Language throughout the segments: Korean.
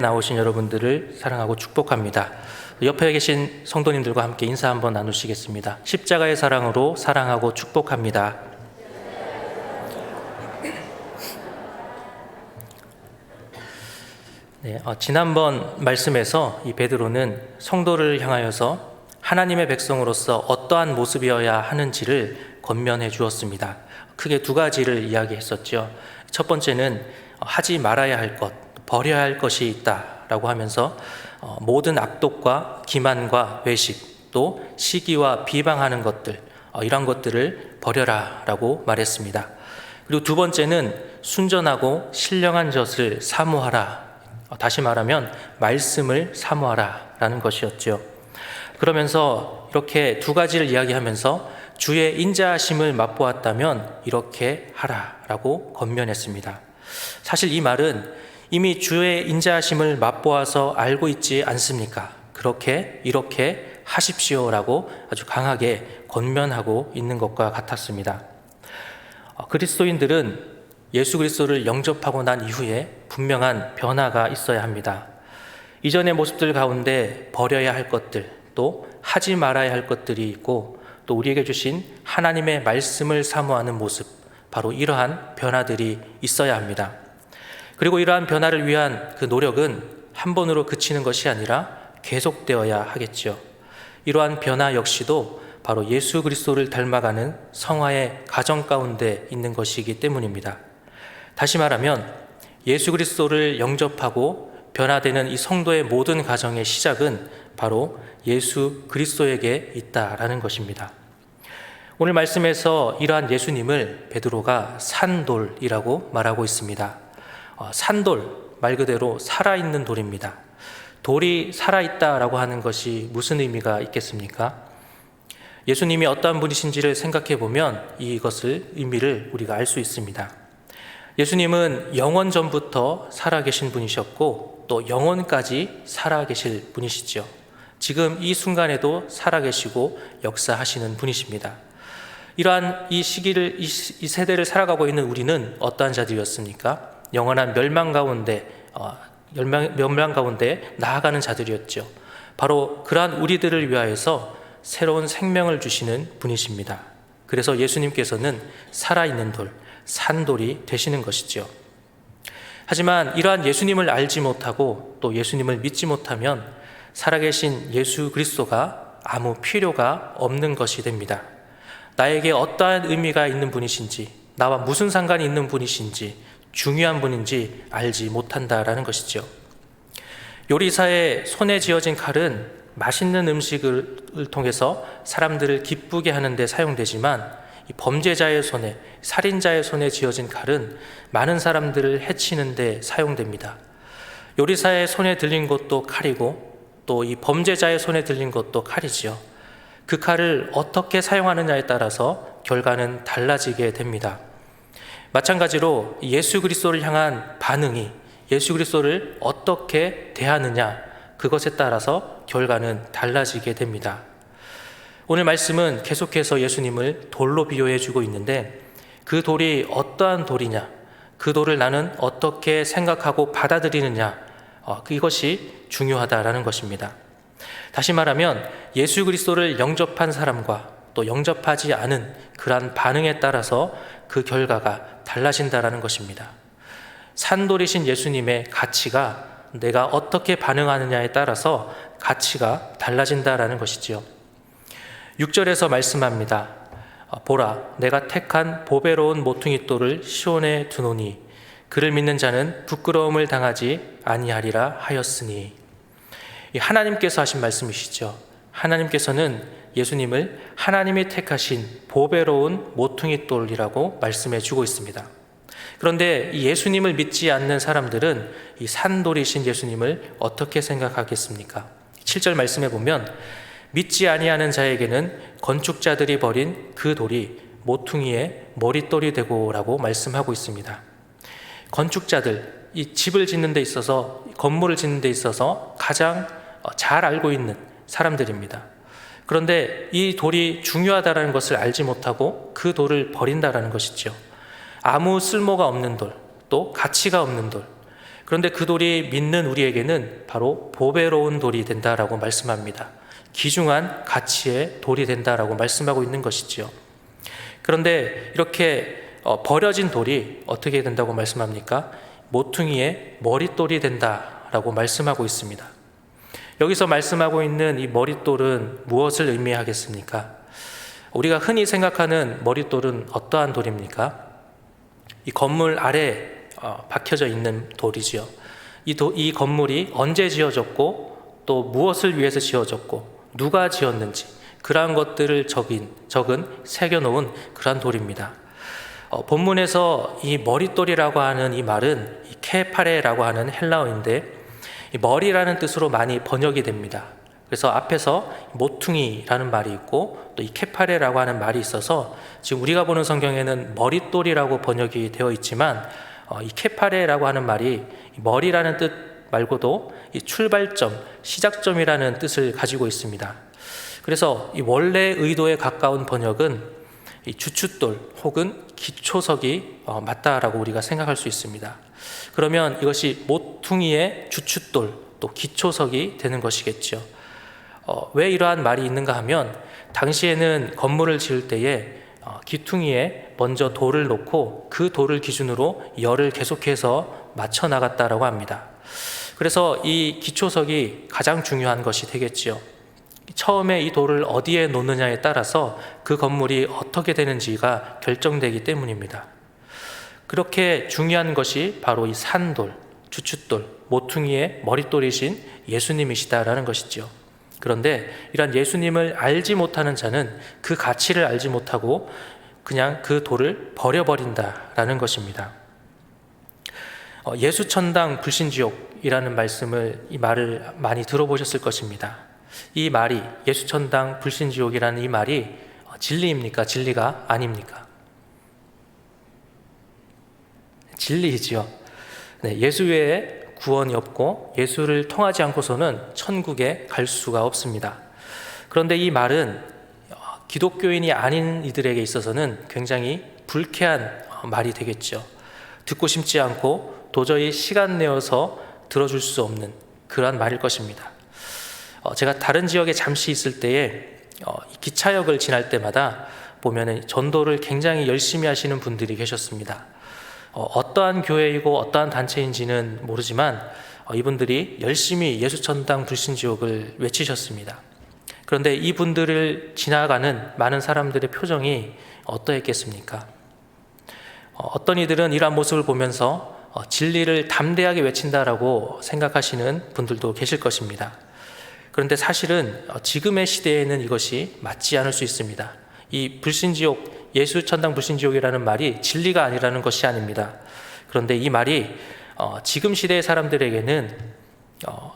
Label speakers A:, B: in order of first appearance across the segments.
A: 나오신 여러분들을 사랑하고 축복합니다. 옆에 계신 성도님들과 함께 인사 한번 나누시겠습니다. 십자가의 사랑으로 사랑하고 축복합니다. 지난번 말씀에서 이 베드로는 성도를 향하여서 하나님의 백성으로서 어떠한 모습이어야 하는지를 권면해 주었습니다. 크게 두 가지를 이야기했었죠. 첫 번째는 하지 말아야 할 것, 버려야 할 것이 있다라고 하면서 모든 악독과 기만과 외식, 또 시기와 비방하는 것들, 이런 것들을 버려라라고 말했습니다. 그리고 두 번째는 순전하고 신령한 젖을 사모하라. 다시 말하면 말씀을 사모하라라는 것이었죠. 그러면서 이렇게 두 가지를 이야기하면서 주의 인자하심을 맛보았다면 이렇게 하라라고 권면했습니다. 사실 이 말은 이미 주의 인자하심을 맛보아서 알고 있지 않습니까? 이렇게 하십시오라고 아주 강하게 권면하고 있는 것과 같았습니다. 그리스도인들은 예수 그리스도를 영접하고 난 이후에 분명한 변화가 있어야 합니다. 이전의 모습들 가운데 버려야 할 것들, 또 하지 말아야 할 것들이 있고, 또 우리에게 주신 하나님의 말씀을 사모하는 모습, 바로 이러한 변화들이 있어야 합니다. 그리고 이러한 변화를 위한 그 노력은 한 번으로 그치는 것이 아니라 계속되어야 하겠죠. 이러한 변화 역시도 바로 예수 그리스도를 닮아가는 성화의 과정 가운데 있는 것이기 때문입니다. 다시 말하면 예수 그리스도를 영접하고 변화되는 이 성도의 모든 과정의 시작은 바로 예수 그리스도에게 있다라는 것입니다. 오늘 말씀에서 이러한 예수님을 베드로가 산돌이라고 말하고 있습니다. 산돌, 말 그대로 살아있는 돌입니다. 돌이 살아있다라고 하는 것이 무슨 의미가 있겠습니까? 예수님이 어떠한 분이신지를 생각해 보면 의미를 우리가 알 수 있습니다. 예수님은 영원 전부터 살아계신 분이셨고 또 영원까지 살아계실 분이시죠. 지금 이 순간에도 살아계시고 역사하시는 분이십니다. 이러한 이 세대를 살아가고 있는 우리는 어떠한 자들이었습니까? 영원한 멸망 가운데 나아가는 자들이었죠. 바로 그러한 우리들을 위하여서 새로운 생명을 주시는 분이십니다. 그래서 예수님께서는 살아있는 돌, 산돌이 되시는 것이죠. 하지만 이러한 예수님을 알지 못하고 또 예수님을 믿지 못하면 살아계신 예수 그리스도가 아무 필요가 없는 것이 됩니다. 나에게 어떠한 의미가 있는 분이신지, 나와 무슨 상관이 있는 분이신지, 중요한 분인지 알지 못한다라는 것이죠. 요리사의 손에 쥐어진 칼은 맛있는 음식을 통해서 사람들을 기쁘게 하는 데 사용되지만 이 범죄자의 손에, 살인자의 손에 쥐어진 칼은 많은 사람들을 해치는 데 사용됩니다. 요리사의 손에 들린 것도 칼이고 또 이 범죄자의 손에 들린 것도 칼이지요. 그 칼을 어떻게 사용하느냐에 따라서 결과는 달라지게 됩니다. 마찬가지로 예수 그리스도를 향한 반응이 예수 그리스도를 어떻게 대하느냐, 그것에 따라서 결과는 달라지게 됩니다. 오늘 말씀은 계속해서 예수님을 돌로 비유해 주고 있는데 그 돌이 어떠한 돌이냐, 그 돌을 나는 어떻게 생각하고 받아들이느냐, 이것이 중요하다라는 것입니다. 다시 말하면 예수 그리스도를 영접한 사람과 또 영접하지 않은 그러한 반응에 따라서 그 결과가 달라진다라는 것입니다. 산돌이신 예수님의 가치가 내가 어떻게 반응하느냐에 따라서 가치가 달라진다라는 것이지요. 6절에서 말씀합니다. 보라, 내가 택한 보배로운 모퉁이돌을 시온에 두노니 그를 믿는 자는 부끄러움을 당하지 아니하리라 하였으니. 하나님께서 하신 말씀이시죠. 하나님께서는 예수님을 하나님이 택하신 보배로운 모퉁이돌이라고 말씀해 주고 있습니다. 그런데 이 예수님을 믿지 않는 사람들은 이 산돌이신 예수님을 어떻게 생각하겠습니까? 7절 말씀해 보면 믿지 아니하는 자에게는 건축자들이 버린 그 돌이 모퉁이의 머릿돌이 되고라고 말씀하고 있습니다. 건축자들, 이 집을 짓는 데 있어서, 건물을 짓는 데 있어서 가장 잘 알고 있는 사람들입니다. 그런데 이 돌이 중요하다는 것을 알지 못하고 그 돌을 버린다는 것이죠. 아무 쓸모가 없는 돌, 또 가치가 없는 돌, 그런데 그 돌이 믿는 우리에게는 바로 보배로운 돌이 된다라고 말씀합니다. 귀중한 가치의 돌이 된다라고 말씀하고 있는 것이지요. 그런데 이렇게 버려진 돌이 어떻게 된다고 말씀합니까? 모퉁이의 머릿돌이 된다라고 말씀하고 있습니다. 여기서 말씀하고 있는 이 머릿돌은 무엇을 의미하겠습니까? 우리가 흔히 생각하는 머릿돌은 어떠한 돌입니까? 이 건물 아래 박혀져 있는 돌이지요. 이 건물이 언제 지어졌고 또 무엇을 위해서 지어졌고 누가 지었는지 그러한 것들을 적은 새겨놓은 그러한 돌입니다. 본문에서 이 머릿돌이라고 하는 이 말은 이 케파레라고 하는 헬라어인데 이 머리라는 뜻으로 많이 번역이 됩니다. 그래서 앞에서 모퉁이라는 말이 있고 또 이 케파레라고 하는 말이 있어서 지금 우리가 보는 성경에는 머릿돌이라고 번역이 되어 있지만 이 케파레라고 하는 말이 머리라는 뜻 말고도 이 출발점, 시작점이라는 뜻을 가지고 있습니다. 그래서 이 원래 의도에 가까운 번역은 이 주춧돌 혹은 기초석이 맞다라고 우리가 생각할 수 있습니다. 그러면 이것이 모퉁이의 주춧돌 또 기초석이 되는 것이겠죠. 왜 이러한 말이 있는가 하면 당시에는 건물을 지을 때에 기퉁이에 먼저 돌을 놓고 그 돌을 기준으로 열을 계속해서 맞춰 나갔다라고 합니다. 그래서 이 기초석이 가장 중요한 것이 되겠지요. 처음에 이 돌을 어디에 놓느냐에 따라서 그 건물이 어떻게 되는지가 결정되기 때문입니다. 그렇게 중요한 것이 바로 이 산돌, 주춧돌, 모퉁이의 머릿돌이신 예수님이시다라는 것이죠. 그런데 이러한 예수님을 알지 못하는 자는 그 가치를 알지 못하고 그냥 그 돌을 버려버린다라는 것입니다. 예수천당 불신지옥이라는 이 말을 많이 들어보셨을 것입니다. 이 말이 예수천당 불신지옥이라는 이 말이 진리입니까? 진리가 아닙니까? 진리이지요. 네, 예수 외에 구원이 없고 예수를 통하지 않고서는 천국에 갈 수가 없습니다. 그런데 이 말은 기독교인이 아닌 이들에게 있어서는 굉장히 불쾌한 말이 되겠죠. 듣고 싶지 않고 도저히 시간 내어서 들어줄 수 없는 그러한 말일 것입니다. 제가 다른 지역에 잠시 있을 때에 기차역을 지날 때마다 보면 전도를 굉장히 열심히 하시는 분들이 계셨습니다. 어떠한 교회이고 어떠한 단체인지는 모르지만 이분들이 열심히 예수천당 불신지옥을 외치셨습니다. 그런데 이분들을 지나가는 많은 사람들의 표정이 어떠했겠습니까? 어떤 이들은 이러한 모습을 보면서 진리를 담대하게 외친다라고 생각하시는 분들도 계실 것입니다. 그런데 사실은 지금의 시대에는 이것이 맞지 않을 수 있습니다. 이 불신지옥, 예수천당 불신지옥이라는 말이 진리가 아니라는 것이 아닙니다. 그런데 이 말이 지금 시대의 사람들에게는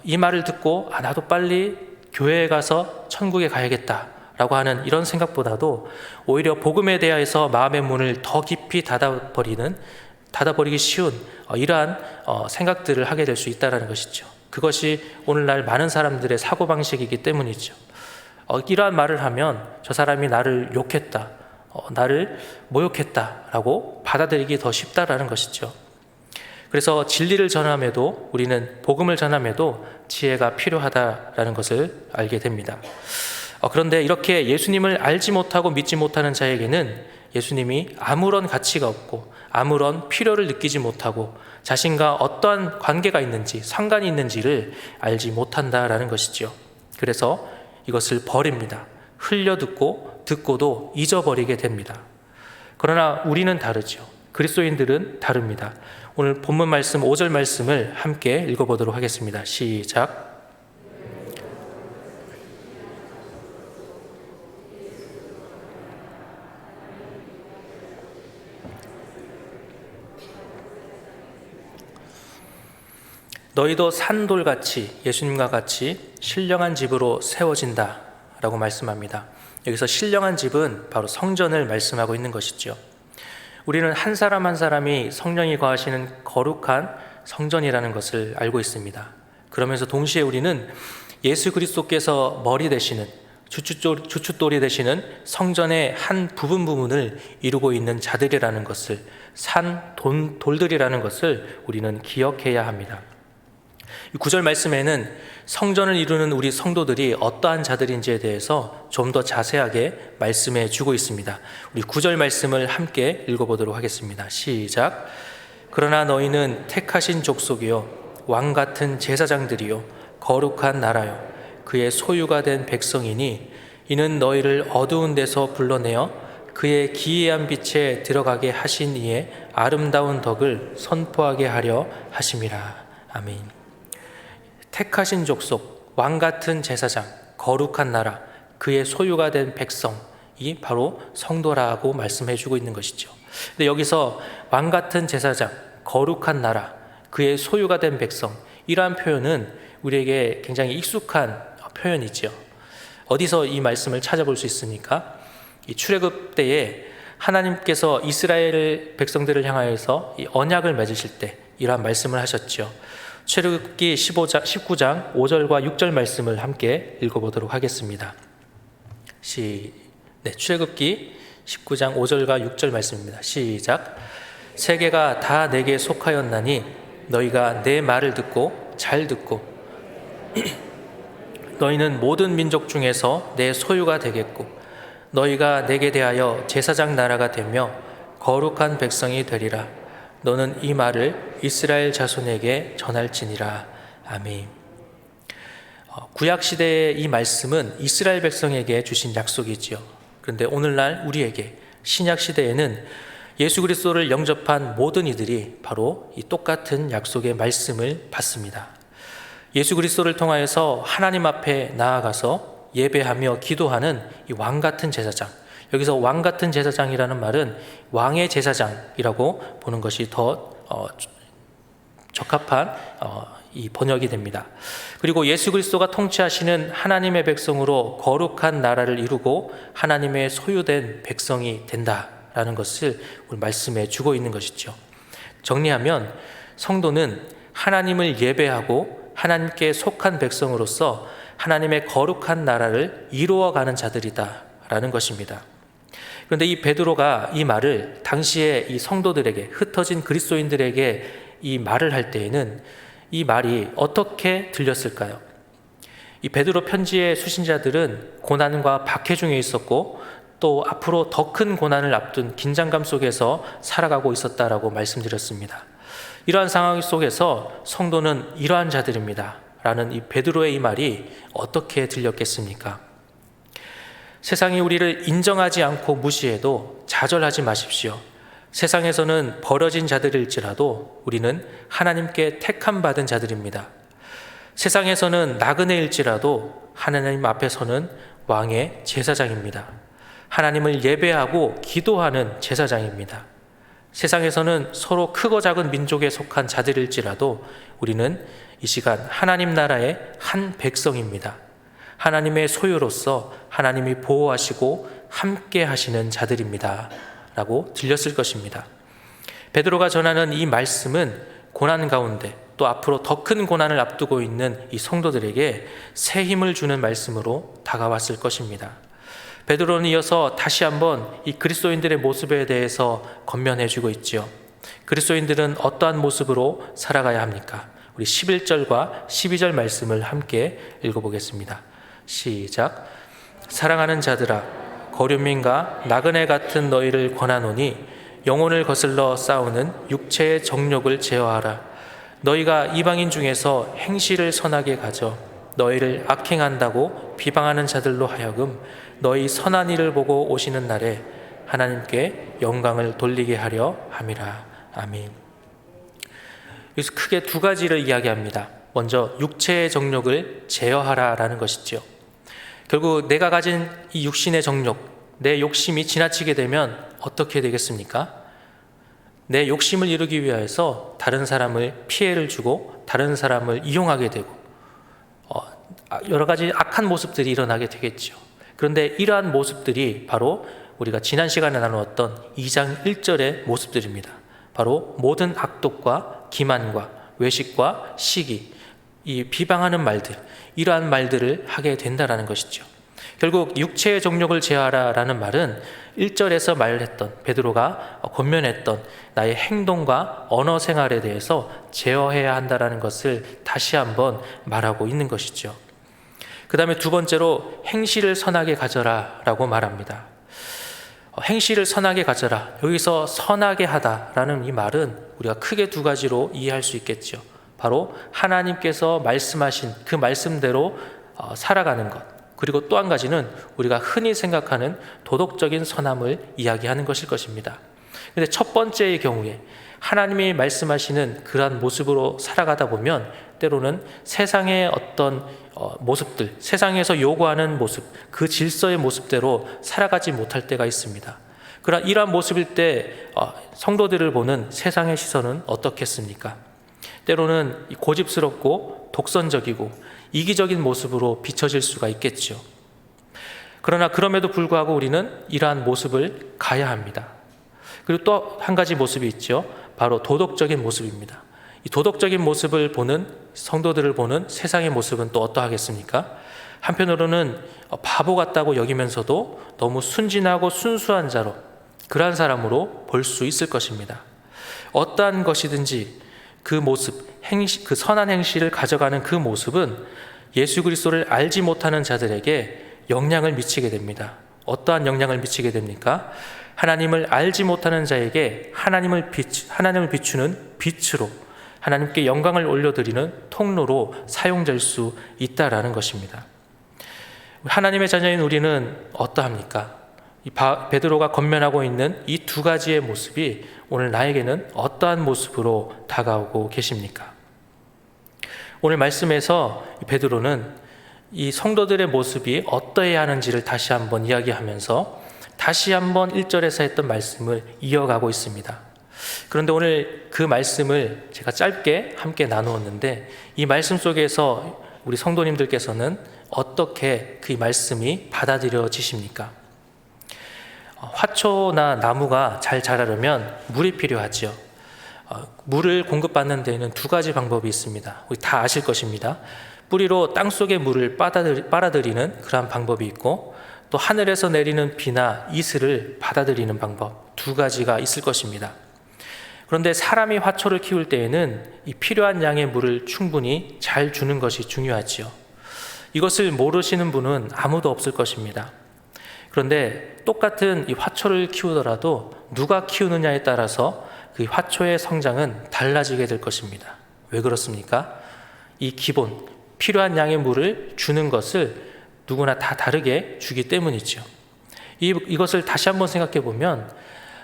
A: 이 말을 듣고 나도 빨리 교회에 가서 천국에 가야겠다라고 하는 이런 생각보다도 오히려 복음에 대해서 마음의 문을 더 깊이 닫아버리기 쉬운 이러한 생각들을 하게 될 수 있다는 것이죠. 그것이 오늘날 많은 사람들의 사고방식이기 때문이죠. 이러한 말을 하면 저 사람이 나를 욕했다, 나를 모욕했다라고 받아들이기 더 쉽다라는 것이죠. 그래서 진리를 전함에도 우리는 복음을 전함에도 지혜가 필요하다라는 것을 알게 됩니다. 그런데 이렇게 예수님을 알지 못하고 믿지 못하는 자에게는 예수님이 아무런 가치가 없고 아무런 필요를 느끼지 못하고 자신과 어떠한 관계가 있는지 상관이 있는지를 알지 못한다라는 것이죠. 그래서 이것을 버립니다. 듣고도 잊어버리게 됩니다. 그러나 우리는 다르죠. 그리스도인들은 다릅니다. 오늘 본문 말씀 5절 말씀을 함께 읽어보도록 하겠습니다. 시작. 너희도 산돌같이 예수님과 같이 신령한 집으로 세워진다 라고 말씀합니다. 여기서 신령한 집은 바로 성전을 말씀하고 있는 것이죠. 우리는 한 사람 한 사람이 성령이 거하시는 거룩한 성전이라는 것을 알고 있습니다. 그러면서 동시에 우리는 예수 그리스도께서 머리 되시는 주춧돌이 되시는 성전의 한 부분을 이루고 있는 자들이라는 것을 돌들이라는 것을 우리는 기억해야 합니다. 이 9절 말씀에는 성전을 이루는 우리 성도들이 어떠한 자들인지에 대해서 좀 더 자세하게 말씀해 주고 있습니다. 우리 9절 말씀을 함께 읽어보도록 하겠습니다. 시작. 그러나 너희는 택하신 족속이요 왕 같은 제사장들이요 거룩한 나라요 그의 소유가 된 백성이니 이는 너희를 어두운 데서 불러내어 그의 기이한 빛에 들어가게 하신 이의 아름다운 덕을 선포하게 하려 하심이라. 아멘. 택하신 족속, 왕 같은 제사장, 거룩한 나라, 그의 소유가 된 백성이 바로 성도라고 말씀해 주고 있는 것이죠. 근데 여기서 왕 같은 제사장, 거룩한 나라, 그의 소유가 된 백성, 이러한 표현은 우리에게 굉장히 익숙한 표현이죠. 어디서 이 말씀을 찾아볼 수 있습니까? 이 출애굽 때에 하나님께서 이스라엘 백성들을 향하여서 이 언약을 맺으실 때 이러한 말씀을 하셨죠. 출애굽기 19장 5절과 6절 말씀을 함께 읽어보도록 하겠습니다. 출애굽기 19장 5절과 6절 말씀입니다. 시작. 세계가 다 내게 속하였나니 너희가 내 말을 듣고 잘 듣고 너희는 모든 민족 중에서 내 소유가 되겠고 너희가 내게 대하여 제사장 나라가 되며 거룩한 백성이 되리라. 너는 이 말을 이스라엘 자손에게 전할지니라. 아멘. 구약 시대의 이 말씀은 이스라엘 백성에게 주신 약속이지요. 그런데 오늘날 우리에게 신약 시대에는 예수 그리스도를 영접한 모든 이들이 바로 이 똑같은 약속의 말씀을 받습니다. 예수 그리스도를 통하여서 하나님 앞에 나아가서 예배하며 기도하는 이 왕 같은 제사장. 여기서 왕 같은 제사장이라는 말은 왕의 제사장이라고 보는 것이 더 적합한 이 번역이 됩니다. 그리고 예수 그리스도가 통치하시는 하나님의 백성으로 거룩한 나라를 이루고 하나님의 소유된 백성이 된다라는 것을 오늘 말씀해 주고 있는 것이죠. 정리하면 성도는 하나님을 예배하고 하나님께 속한 백성으로서 하나님의 거룩한 나라를 이루어가는 자들이다라는 것입니다. 그런데 이 베드로가 이 말을 당시에 이 성도들에게, 흩어진 그리스도인들에게 이 말을 할 때에는 이 말이 어떻게 들렸을까요? 이 베드로 편지의 수신자들은 고난과 박해 중에 있었고 또 앞으로 더 큰 고난을 앞둔 긴장감 속에서 살아가고 있었다라고 말씀드렸습니다. 이러한 상황 속에서 성도는 이러한 자들입니다 라는 이 베드로의 이 말이 어떻게 들렸겠습니까? 세상이 우리를 인정하지 않고 무시해도 좌절하지 마십시오. 세상에서는 버려진 자들일지라도 우리는 하나님께 택함 받은 자들입니다. 세상에서는 나그네일지라도 하나님 앞에서는 왕의 제사장입니다. 하나님을 예배하고 기도하는 제사장입니다. 세상에서는 서로 크고 작은 민족에 속한 자들일지라도 우리는 이 시간 하나님 나라의 한 백성입니다. 하나님의 소유로서 하나님이 보호하시고 함께 하시는 자들입니다 라고 들렸을 것입니다. 베드로가 전하는 이 말씀은 고난 가운데 또 앞으로 더 큰 고난을 앞두고 있는 이 성도들에게 새 힘을 주는 말씀으로 다가왔을 것입니다. 베드로는 이어서 다시 한번 이 그리스도인들의 모습에 대해서 권면해 주고 있지요. 그리스도인들은 어떠한 모습으로 살아가야 합니까? 우리 11절과 12절 말씀을 함께 읽어보겠습니다. 시작. 사랑하는 자들아, 거류민과 나그네 같은 너희를 권하노니 영혼을 거슬러 싸우는 육체의 정욕을 제어하라. 너희가 이방인 중에서 행실을 선하게 가져 너희를 악행한다고 비방하는 자들로 하여금 너희 선한 일을 보고 오시는 날에 하나님께 영광을 돌리게 하려 함이라. 아멘. 여기서 크게 두 가지를 이야기합니다. 먼저 육체의 정욕을 제어하라라는 것이죠. 결국 내가 가진 이 육신의 정욕, 내 욕심이 지나치게 되면 어떻게 되겠습니까? 내 욕심을 이루기 위해서 다른 사람을 피해를 주고 다른 사람을 이용하게 되고 여러 가지 악한 모습들이 일어나게 되겠죠. 그런데 이러한 모습들이 바로 우리가 지난 시간에 나누었던 2장 1절의 모습들입니다. 바로 모든 악독과 기만과 외식과 시기, 이 비방하는 말들, 이러한 말들을 하게 된다라는 것이죠. 결국 육체의 정욕을 제하라라는 말은 1절에서 말했던, 베드로가 권면했던 나의 행동과 언어 생활에 대해서 제어해야 한다는 것을 다시 한번 말하고 있는 것이죠. 그 다음에 두 번째로 행실을 선하게 가져라 라고 말합니다. 행실을 선하게 가져라, 여기서 선하게 하다라는 이 말은 우리가 크게 두 가지로 이해할 수 있겠죠. 바로 하나님께서 말씀하신 그 말씀대로 살아가는 것, 그리고 또 한 가지는 우리가 흔히 생각하는 도덕적인 선함을 이야기하는 것일 것입니다. 그런데 첫 번째의 경우에 하나님이 말씀하시는 그러한 모습으로 살아가다 보면 때로는 세상의 어떤 모습들, 세상에서 요구하는 모습, 그 질서의 모습대로 살아가지 못할 때가 있습니다. 그러나 이러한 모습일 때 성도들을 보는 세상의 시선은 어떻겠습니까? 때로는 고집스럽고 독선적이고 이기적인 모습으로 비춰질 수가 있겠죠. 그러나 그럼에도 불구하고 우리는 이러한 모습을 가야 합니다. 그리고 또 한 가지 모습이 있죠. 바로 도덕적인 모습입니다. 이 도덕적인 모습을 보는 성도들을 보는 세상의 모습은 또 어떠하겠습니까? 한편으로는 바보 같다고 여기면서도 너무 순진하고 순수한 자로, 그러한 사람으로 볼 수 있을 것입니다. 어떠한 것이든지 그 모습, 그 선한 행실을 가져가는 그 모습은 예수 그리스도를 알지 못하는 자들에게 영향을 미치게 됩니다. 어떠한 영향을 미치게 됩니까? 하나님을 알지 못하는 자에게 하나님을 비추는 빛으로, 하나님께 영광을 올려드리는 통로로 사용될 수 있다라는 것입니다. 하나님의 자녀인 우리는 어떠합니까? 베드로가 권면하고 있는 이 두 가지의 모습이 오늘 나에게는 어떠한 모습으로 다가오고 계십니까? 오늘 말씀에서 베드로는 이 성도들의 모습이 어떠해야 하는지를 다시 한번 이야기하면서 다시 한번 1절에서 했던 말씀을 이어가고 있습니다. 그런데 오늘 그 말씀을 제가 짧게 함께 나누었는데 이 말씀 속에서 우리 성도님들께서는 어떻게 그 말씀이 받아들여지십니까? 화초나 나무가 잘 자라려면 물이 필요하죠. 물을 공급받는 데에는 두 가지 방법이 있습니다. 우리 다 아실 것입니다. 뿌리로 땅속의 물을 빨아들이는 그러한 방법이 있고, 또 하늘에서 내리는 비나 이슬을 받아들이는 방법, 두 가지가 있을 것입니다. 그런데 사람이 화초를 키울 때에는 이 필요한 양의 물을 충분히 잘 주는 것이 중요하지요. 이것을 모르시는 분은 아무도 없을 것입니다. 그런데 똑같은 이 화초를 키우더라도 누가 키우느냐에 따라서 그 화초의 성장은 달라지게 될 것입니다. 왜 그렇습니까? 이 기본, 필요한 양의 물을 주는 것을 누구나 다 다르게 주기 때문이죠. 이것을 다시 한번 생각해 보면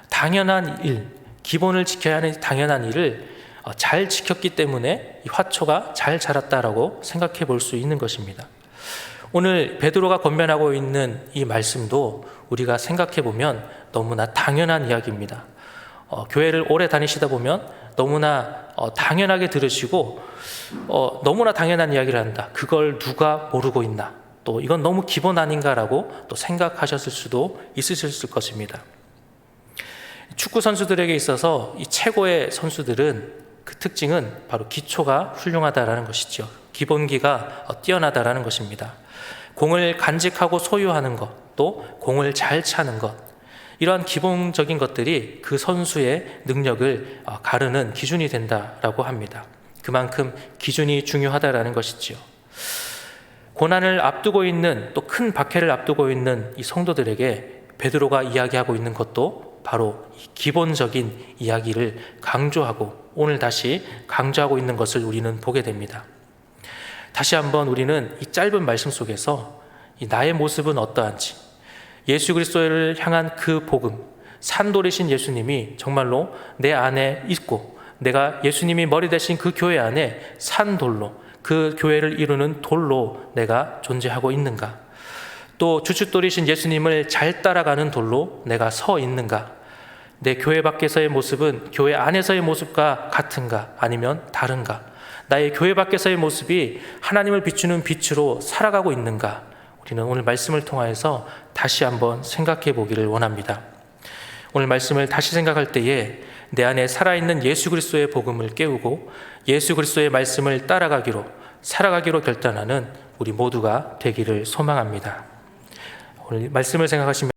A: 당연한 일, 기본을 지켜야 하는 당연한 일을 잘 지켰기 때문에 이 화초가 잘 자랐다라고 생각해 볼 수 있는 것입니다. 오늘 베드로가 권면하고 있는 이 말씀도 우리가 생각해 보면 너무나 당연한 이야기입니다. 교회를 오래 다니시다 보면 너무나 당연하게 들으시고 너무나 당연한 이야기를 한다. 그걸 누가 모르고 있나? 또 이건 너무 기본 아닌가라고 또 생각하셨을 수도 있으실 것입니다. 축구 선수들에게 있어서 이 최고의 선수들은 그 특징은 바로 기초가 훌륭하다라는 것이죠. 기본기가 뛰어나다라는 것입니다. 공을 간직하고 소유하는 것, 또 공을 잘 차는 것, 이러한 기본적인 것들이 그 선수의 능력을 가르는 기준이 된다라고 합니다. 그만큼 기준이 중요하다라는 것이지요. 고난을 앞두고 있는, 또 큰 박해를 앞두고 있는 이 성도들에게 베드로가 이야기하고 있는 것도 바로 이 기본적인 이야기를 강조하고 오늘 다시 강조하고 있는 것을 우리는 보게 됩니다. 다시 한번 우리는 이 짧은 말씀 속에서 이 나의 모습은 어떠한지, 예수 그리스도를 향한 그 복음, 산돌이신 예수님이 정말로 내 안에 있고, 내가 예수님이 머리 되신 그 교회 안에 산돌로, 그 교회를 이루는 돌로 내가 존재하고 있는가? 또 주춧돌이신 예수님을 잘 따라가는 돌로 내가 서 있는가? 내 교회 밖에서의 모습은 교회 안에서의 모습과 같은가? 아니면 다른가? 나의 교회 밖에서의 모습이 하나님을 비추는 빛으로 살아가고 있는가? 우리는 오늘 말씀을 통하여서 다시 한번 생각해 보기를 원합니다. 오늘 말씀을 다시 생각할 때에 내 안에 살아있는 예수 그리스도의 복음을 깨우고 예수 그리스도의 말씀을 따라가기로, 살아가기로 결단하는 우리 모두가 되기를 소망합니다. 오늘 말씀을 생각하시면